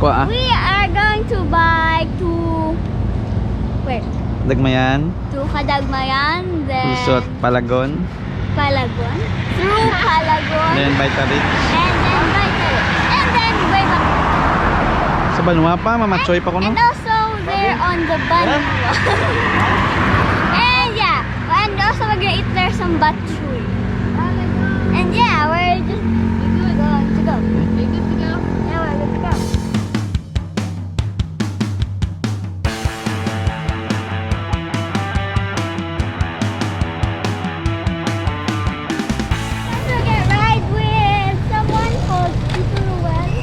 Kuha. We are going to bike to where? Dagmayan. To Kadagmayan, then Lusot. Palagon. Palagon. Through Palagon. Then Baitarit. And then Baitarit. And then way back. Sa Banwa pa. Mamatsoy pa ko no. And also there on the Banwa. And yeah. And also we're gonna eat there some batchoy. And yeah, we're just going to go. We're good to go? Yeah, we're good to go. To get ride with someone called Tito Ruel.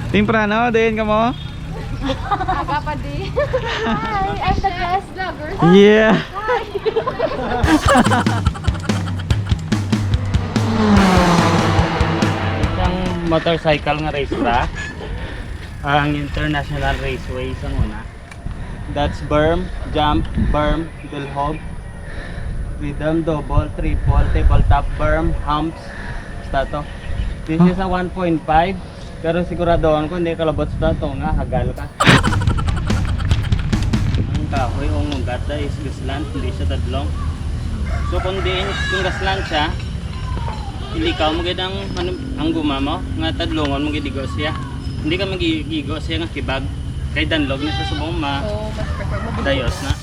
Timprano. Din ka mo. Aga pa di. Hi, I'm the best vlogger. Yeah. Isang motorcycle nga race track. Ang International Raceway sa una. That's berm, jump, berm, delhog, rhythm, double, triple, tabletop, berm, humps, basta to. This is a 1.5, pero siguradoan ko hindi kalabot sa to nga hagal ka. Ang kahoy o ngugata is gaslant, hindi siya tadlong. So kung gaslant siya, ilikaw mo gid ang guma mo nga tadlongon mo gid siya. Hindi ka magigigo siya nga kibag kay danlog ni sa subong ma So, mas prefer mo. dayos na.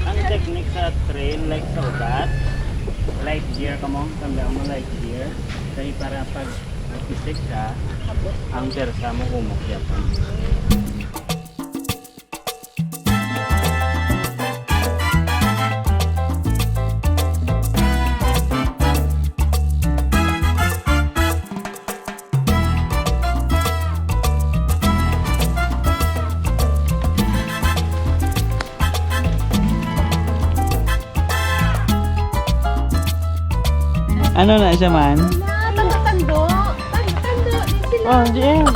Ang technique sa trail like so that light gear ka mo, tanda mo light gear kaya para pag nag-stick ka ang persa mo humok yan. Ano na siya man? Tando-tando. Tando-tando. Oh, Jing.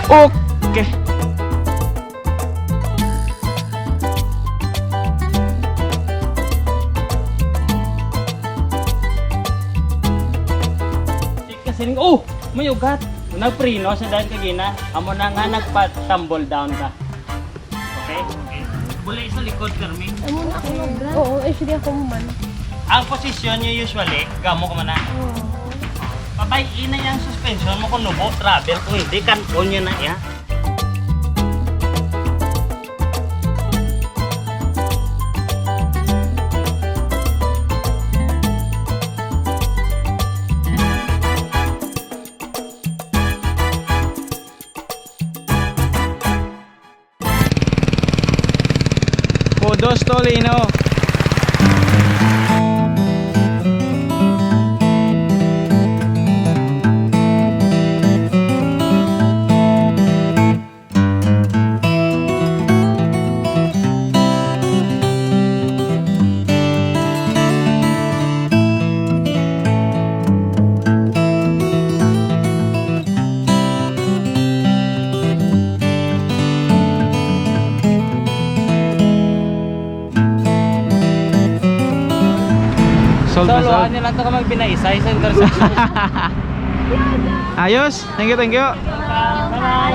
Okay. Kasi oh, may ugat. Nagprino sa dahil kagina, amo na nga nagpa-tumble down ka. Okay? Bulay sa likod, Carmen. Oo, actually ako man. Ang posisyon nyo usually, gamo ka man na. Pabayin na yung suspension mo kung nubo, travel. Kung hindi, kanon nyo na ya. Kudos Tolino. Solve na Soloan solve. nyo lang ito ka magbinaisay sa intersection. Ayos. Thank you, thank you. Bye-bye.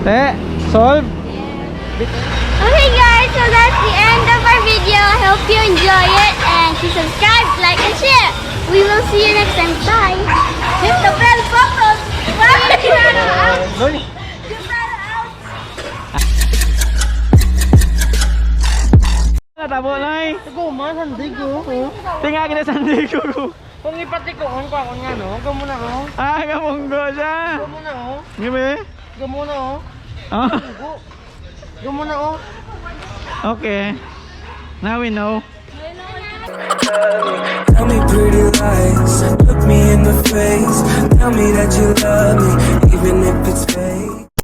Te, solve. Okay guys, so that's the end of our video. I hope you enjoy it and please subscribe, like, and share. We will see you next time. Bye. Hit the bell button. Loy. Natabo na eh. Ikaw man, handig ko. Tingnan kita sa hindi ko. Kung ipatikoon ko ako nga no, huwag mo na ko. Ah, Gamunggo siya. Go muna oh. Gabi? Go muna oh. Oh, Go muna oh. okay. Now we know. Tell me pretty lies, look me in the face. Tell me that you love me, even if it's fake.